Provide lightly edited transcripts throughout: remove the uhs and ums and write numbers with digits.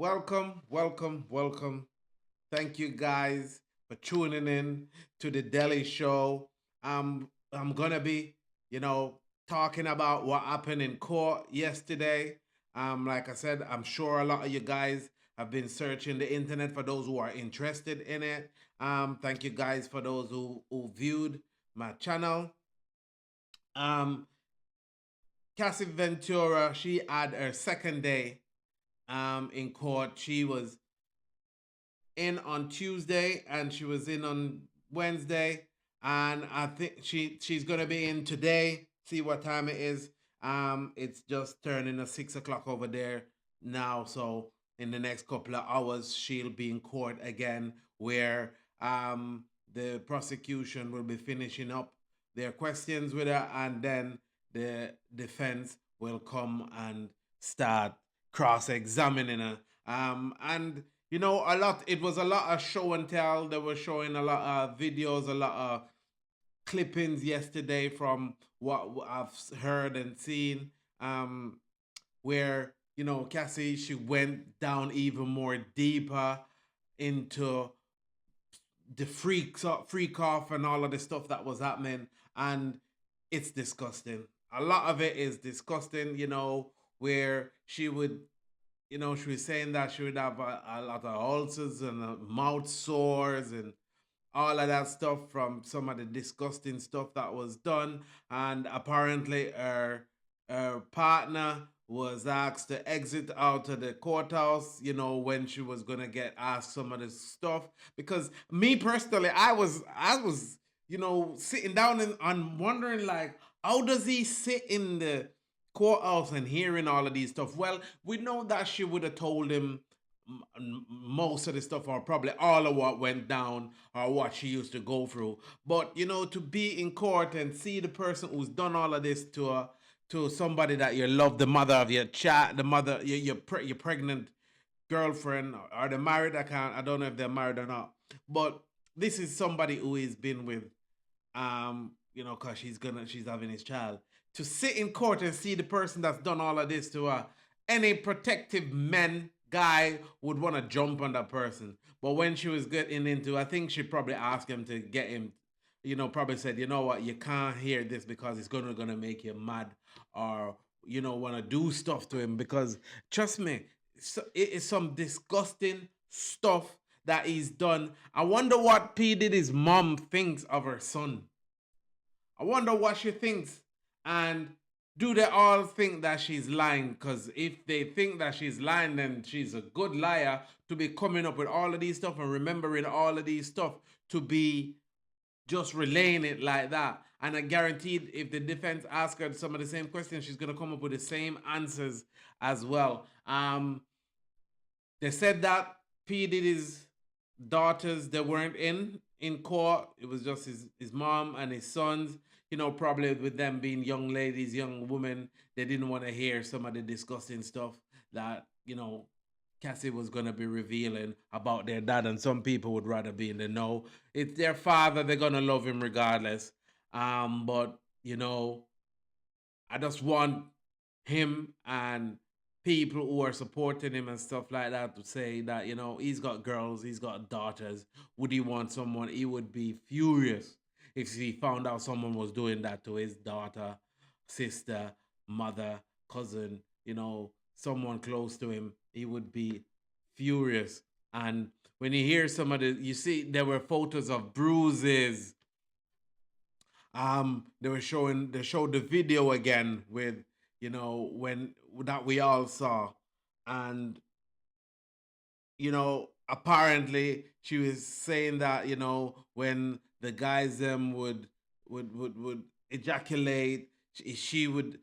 Welcome, welcome, welcome. Thank you guys for tuning in to the Daily Show. I'm gonna be, you know, talking about what happened in court yesterday. Like I said, I'm sure a lot of you guys have been searching the internet for those who are interested in it. Thank you guys for those who viewed my channel. Um, Cassie Ventura, she had her second day in court. She was in on Tuesday and she was in on Wednesday, and I think she's gonna be in today. See what time it is. It's just turning to 6 o'clock over there now, so in the next couple of hours she'll be in court again, where the prosecution will be finishing up their questions with her, and then the defense will come and start cross-examining her. And a lot. It was a lot of show and tell. They were showing a lot of videos, a lot of clippings yesterday from what I've heard and seen. Where Cassie, she went down even more deeper into the freak off and all of the stuff that was happening, and it's disgusting. A lot of it is disgusting. Where she was saying that she would have a lot of ulcers and mouth sores and all of that stuff from some of the disgusting stuff that was done. And apparently, her partner was asked to exit out of the courthouse, when she was gonna get asked some of this stuff. Because me personally, I was, sitting down and wondering, like, how does he sit in the courthouse and hearing all of these stuff? Well, we know that she would have told him most of the stuff, or probably all of what went down, or what she used to go through. But to be in court and see the person who's done all of this to somebody that you love, the mother of your child, the mother, your pregnant girlfriend, or the married. I don't know if they're married or not, but this is somebody who has been with, because she's having his child. To sit in court and see the person that's done all of this to her, any protective man guy would want to jump on that person. But when she was getting into, I think she probably asked him to get him, probably said, you know what, you can't hear this because it's gonna make you mad, or want to do stuff to him. Because trust me, it is some disgusting stuff that he's done. I wonder what P Diddy's mom thinks of her son. I wonder what she thinks. And do they all think that she's lying? Because if they think that she's lying, then she's a good liar to be coming up with all of these stuff and remembering all of these stuff, to be just relaying it like that. And I guaranteed, if the defense asks her some of the same questions, she's going to come up with the same answers as well. They said that P. Diddy's daughters, they weren't in court. It was just his mom and his sons. Probably with them being young ladies, young women, they didn't want to hear some of the disgusting stuff that, Cassie was going to be revealing about their dad. And some people would rather be in the know. It's their father. They're going to love him regardless. But, I just want him and people who are supporting him and stuff like that to say that, he's got girls, he's got daughters. Would he want someone? He would be furious if he found out someone was doing that to his daughter, sister, mother, cousin, someone close to him. He would be furious. And when you hear some of you see, there were photos of bruises. They showed the video again with, when that we all saw. And apparently she was saying that, when the guys would ejaculate, he would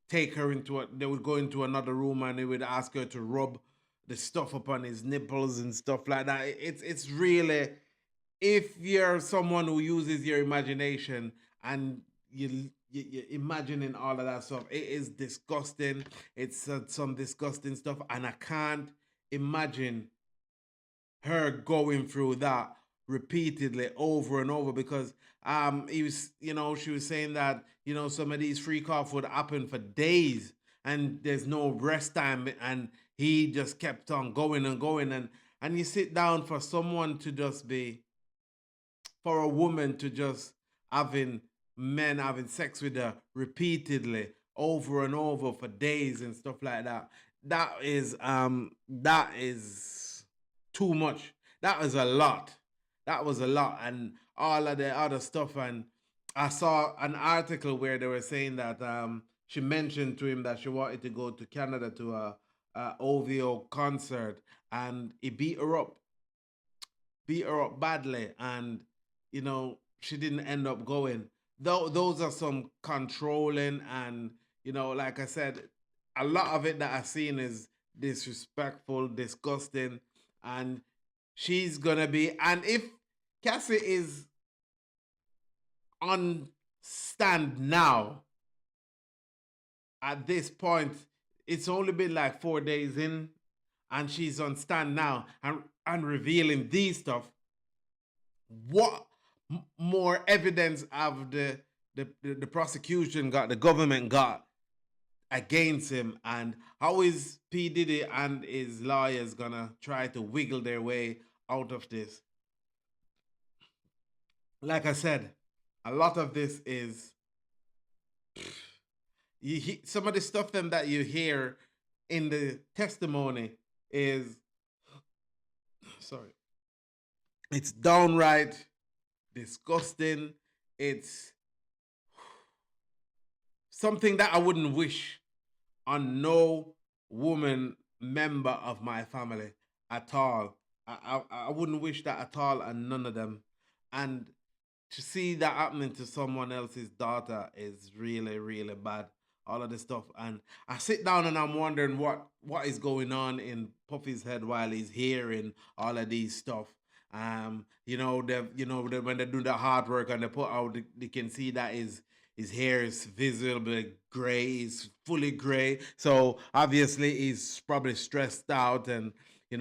take her they would go into another room, and he would ask her to rub the stuff upon his nipples and stuff like that. It's really, if you're someone who uses your imagination and you imagining all of that stuff, it is disgusting. It's some disgusting stuff, and I can't imagine her going through that repeatedly over and over. Because she was saying that some of these freak off would happen for days, and there's no rest time, and he just kept on going and going. And you sit down for someone to just be, for a woman to just having men having sex with her repeatedly over and over for days and stuff like that. That is too much. That was a lot. That was a lot. And all of the other stuff. And I saw an article where they were saying that she mentioned to him that she wanted to go to Canada to a OVO concert, and he beat her up badly, and she didn't end up going. Though those are some controlling, and like I said, a lot of it that I've seen is disrespectful, disgusting, and she's gonna be. And if Cassie is on stand now, at this point, it's only been like 4 days in, and she's on stand now and revealing these stuff. What more evidence have the prosecution got, the government got against him, and how is P Diddy and his lawyers gonna try to wiggle their way out of this? Like I said, a lot of this is some of the stuff them that you hear in the testimony is, sorry, it's downright disgusting. It's something that I wouldn't wish on no woman member of my family at all. I wouldn't wish that at all on none of them. And to see that happening to someone else's daughter is really, really bad. All of this stuff. And I sit down and I'm wondering what is going on in Puffy's head while he's hearing all of these stuff. When they do the hard work and they put out, they can see that his hair is visibly gray, he's fully gray. So obviously he's probably stressed out, and a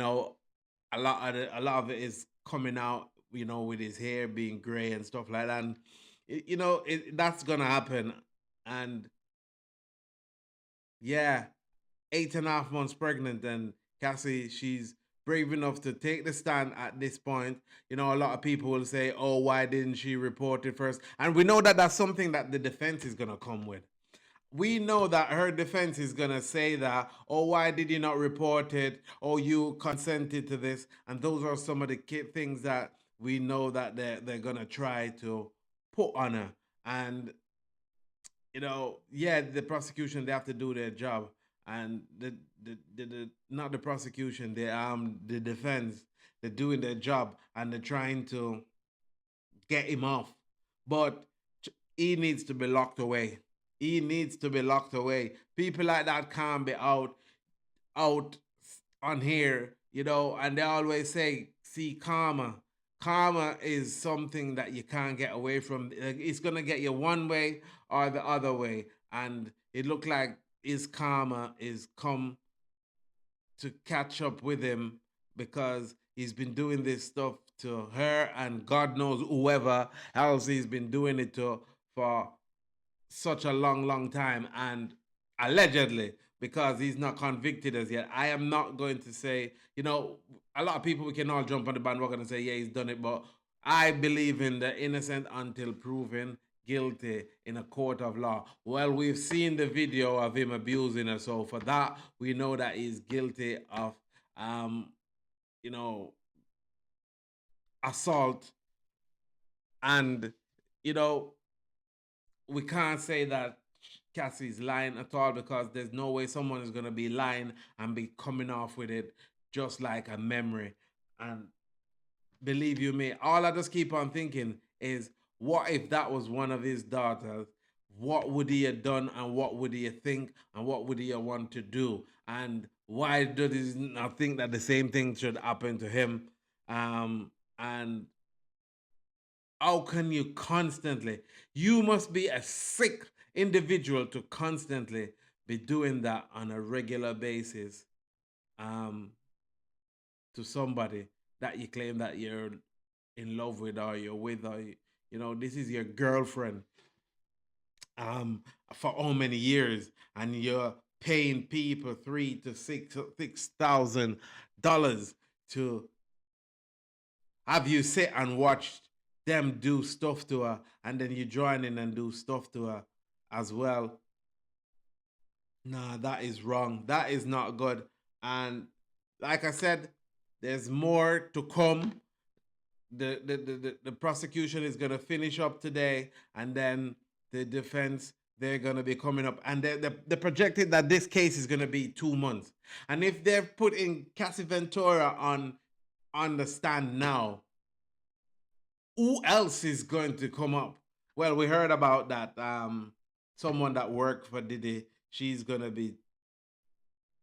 lot of it is coming out, with his hair being gray and stuff like that. And that's gonna happen. And yeah, 8.5 months pregnant, and Cassie, she's brave enough to take the stand at this point. A lot of people will say, "Oh, why didn't she report it first?" And we know that that's something that the defense is gonna come with. We know that her defense is gonna say that, "Oh, why did you not report it? Oh, you consented to this," and those are some of the things that we know that they're gonna try to put on her. And yeah, the prosecution, they have to do their job, and the not the prosecution, the defense, they're doing their job, and they're trying to get him off, but he needs to be locked away. He needs to be locked away. People like that can't be out on here, and they always say, see, karma. Karma is something that you can't get away from. Like, it's gonna get you one way or the other way. And it looked like his karma is come to catch up with him, because he's been doing this stuff to her and God knows whoever else he's been doing it to for such a long, long time. And allegedly, because he's not convicted as yet, I am not going to say, a lot of people, we can all jump on the bandwagon and say, yeah, he's done it. But I believe in the innocent until proven guilty in a court of law. Well, we've seen the video of him abusing her. So for that, we know that he's guilty of, you know, assault. And, you know, we can't say that Cassie's lying at all, because there's no way someone is going to be lying and be coming off with it just like a memory. And believe you me, all I just keep on thinking is, what if that was one of his daughters? What would he have done, and what would he think, and what would he want to do? And why does he not think that the same thing should happen to him? And how can you constantly, you must be a sick individual to constantly be doing that on a regular basis, um, to somebody that you claim that you're in love with, or you're with, or this is your girlfriend, for how many years, and you're paying people $3,000 to $6,000 to have you sit and watch them do stuff to her, and then you join in and do stuff to her as well. Nah, that is wrong. That is not good. And like I said, there's more to come. The prosecution is going to finish up today, and then the defense, they're going to be coming up, and they projected that this case is going to be 2 months. And if they're putting Cassie Ventura on the stand now, who else is going to come up? Well, we heard about that. Someone that worked for Diddy, she's going to be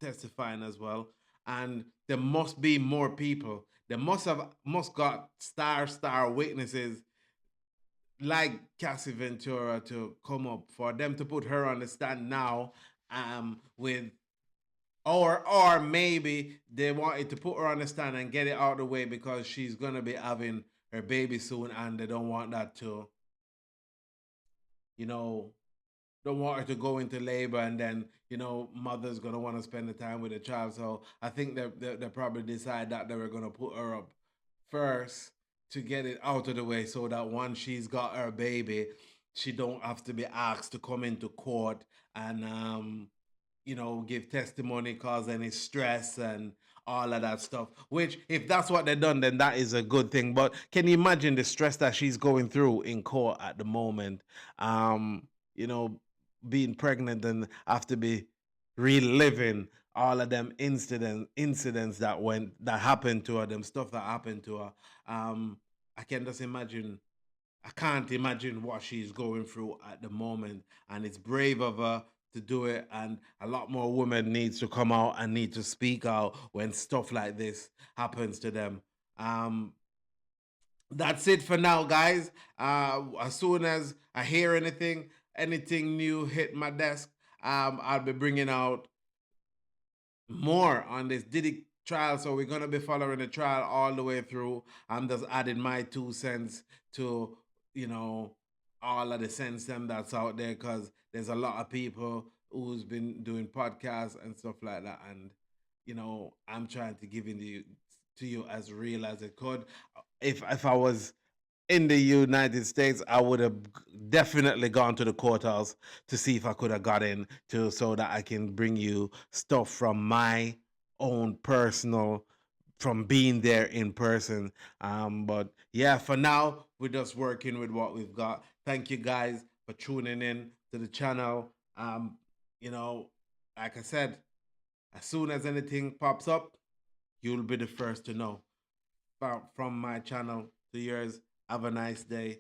testifying as well. And there must be more people. There must got star witnesses like Cassie Ventura to come up, for them to put her on the stand now, with or maybe they wanted to put her on the stand and get it out of the way because she's gonna be having her baby soon, and they don't want that to, you know, don't want her to go into labor, and then mother's gonna want to spend the time with the child. So I think they probably decide that they were gonna put her up first to get it out of the way, so that once she's got her baby, she don't have to be asked to come into court and give testimony, cause any stress and all of that stuff. Which, if that's what they've done, then that is a good thing. But can you imagine the stress that she's going through in court at the moment? Um, you know, being pregnant and have to be reliving all of them incidents that happened to her, them stuff that happened to her. I can just imagine. I can't imagine what she's going through at the moment, and it's brave of her to do it. And a lot more women needs to come out and need to speak out when stuff like this happens to them. Um, that's it for now, guys. As soon as I hear anything new hit my desk, I'll be bringing out more on this Diddy trial. So we're gonna be following the trial all the way through. I'm just adding my 2 cents to you know all of the sense them that's out there, because there's a lot of people who's been doing podcasts and stuff like that, and I'm trying to give in to you as real as it could. If I was in the United States, I would have definitely gone to the courthouse to see if I could have got in, to so that I can bring you stuff from my own personal, from being there in person. But yeah, for now, we're just working with what we've got. Thank you guys for tuning in to the channel. You know, like I said, as soon as anything pops up, you'll be the first to know. From my channel to yours. Have a nice day.